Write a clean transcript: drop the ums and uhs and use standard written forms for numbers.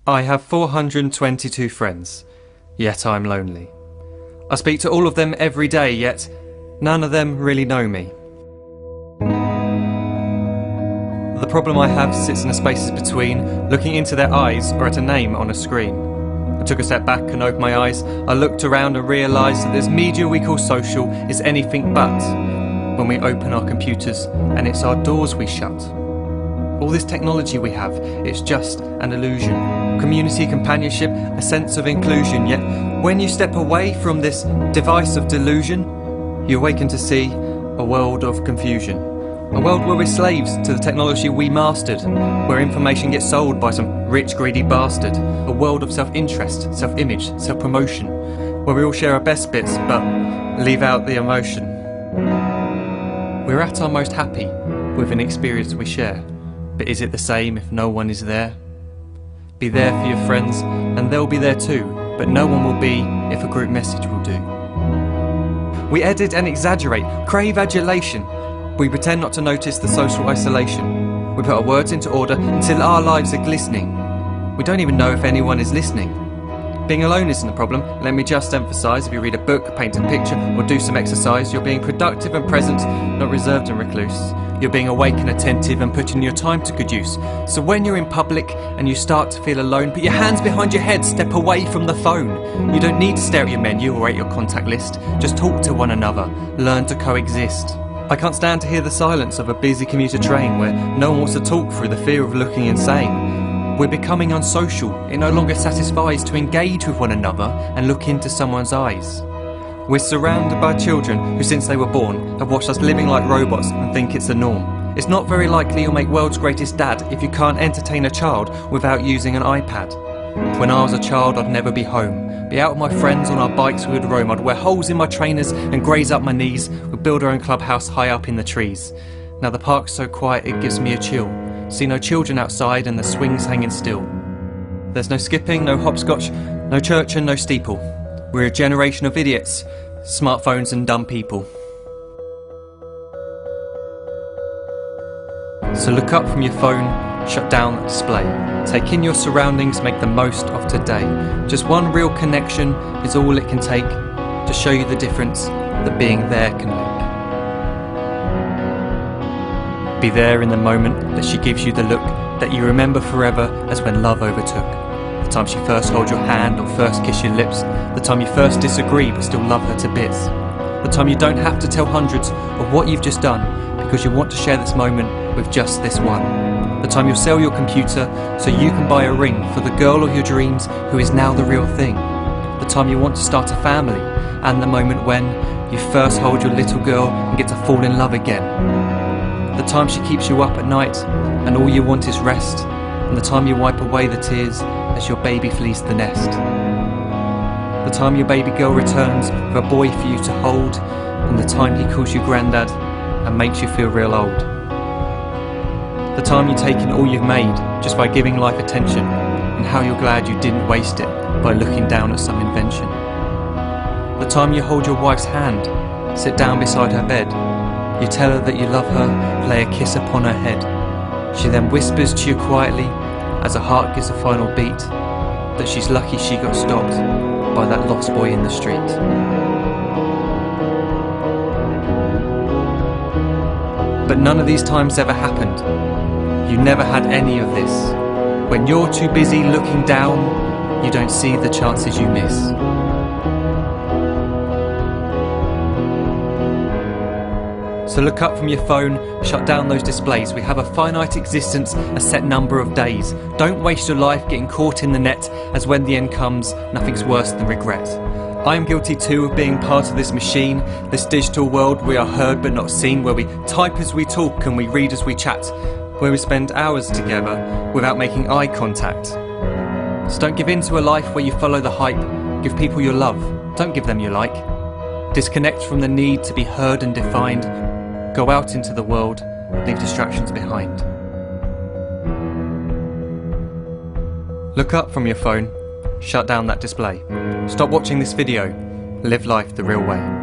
I have 422 friends, yet I'm lonely. I speak to all of them every day, yet none of them really know me. The problem I have sits in the spaces between looking into their eyes or at a name on a screen. I took a step back and opened my eyes. I looked around and realised that this media we call social is anything but when we open our computers and it's our doors we shut. All this technology we have, it's just an illusion. Community, companionship, a sense of inclusion. Yet when you step away from this device of delusion, you awaken to see a world of confusion. A world where we're slaves to the technology we mastered, where information gets sold by some rich, greedy bastard. A world of self-interest, self-image, self-promotion, where we all share our best bits but leave out the emotion. We're at our most happy with an experience we share. But is it the same if no one is there? Be there for your friends and they'll be there too, but no one will be if a group message will do. We edit and exaggerate, crave adulation. We pretend not to notice the social isolation. We put our words into order until our lives are glistening. We don't even know if anyone is listening. Being alone isn't a problem. Let me just emphasise, if you read a book, paint a picture or do some exercise, you're being productive and present, not reserved and recluse. You're being awake and attentive and putting your time to good use. So when you're in public and you start to feel alone, put your hands behind your head, step away from the phone. You don't need to stare at your menu or at your contact list. Just talk to one another, learn to coexist. I can't stand to hear the silence of a busy commuter train where no one wants to talk through the fear of looking insane. We're becoming unsocial. It no longer satisfies to engage with one another and look into someone's eyes. We're surrounded by children who, since they were born, have watched us living like robots and think it's the norm. It's not very likely you'll make world's greatest dad if you can't entertain a child without using an iPad. When I was a child, I'd never be home. Be out with my friends on our bikes, we would roam. I'd wear holes in my trainers and graze up my knees. We'd build our own clubhouse high up in the trees. Now the park's so quiet it gives me a chill. See no children outside and the swings hanging still. There's no skipping, no hopscotch, no church and no steeple. We're a generation of idiots, smartphones and dumb people. So look up from your phone, shut down the display. Take in your surroundings, make the most of today. Just one real connection is all it can take to show you the difference that being there can make. Be there in the moment that she gives you the look that you remember forever as when love overtook. The time she first holds your hand or first kiss your lips. The time you first disagree but still love her to bits. The time you don't have to tell hundreds of what you've just done because you want to share this moment with just this one. The time you'll sell your computer so you can buy a ring for the girl of your dreams who is now the real thing. The time you want to start a family, and the moment when you first hold your little girl and get to fall in love again. The time she keeps you up at night and all you want is rest, and the time you wipe away the tears as your baby flees the nest. The time your baby girl returns with a boy for you to hold, and the time he calls you granddad and makes you feel real old. The time you take in all you've made just by giving life attention, and how you're glad you didn't waste it by looking down at some invention. The time you hold your wife's hand, sit down beside her bed, you tell her that you love her, lay a kiss upon her head. She then whispers to you quietly, as her heart gives a final beat, that she's lucky she got stopped by that lost boy in the street. But none of these times ever happened. You never had any of this. When you're too busy looking down, you don't see the chances you miss. So look up from your phone, shut down those displays. We have a finite existence, a set number of days. Don't waste your life getting caught in the net, as when the end comes, nothing's worse than regret. I am guilty too of being part of this machine, this digital world we are heard but not seen, where we type as we talk and we read as we chat, where we spend hours together without making eye contact. So don't give in to a life where you follow the hype. Give people your love, don't give them your like. Disconnect from the need to be heard and defined. Go out into the world, leave distractions behind. Look up from your phone, shut down that display. Stop watching this video, live life the real way.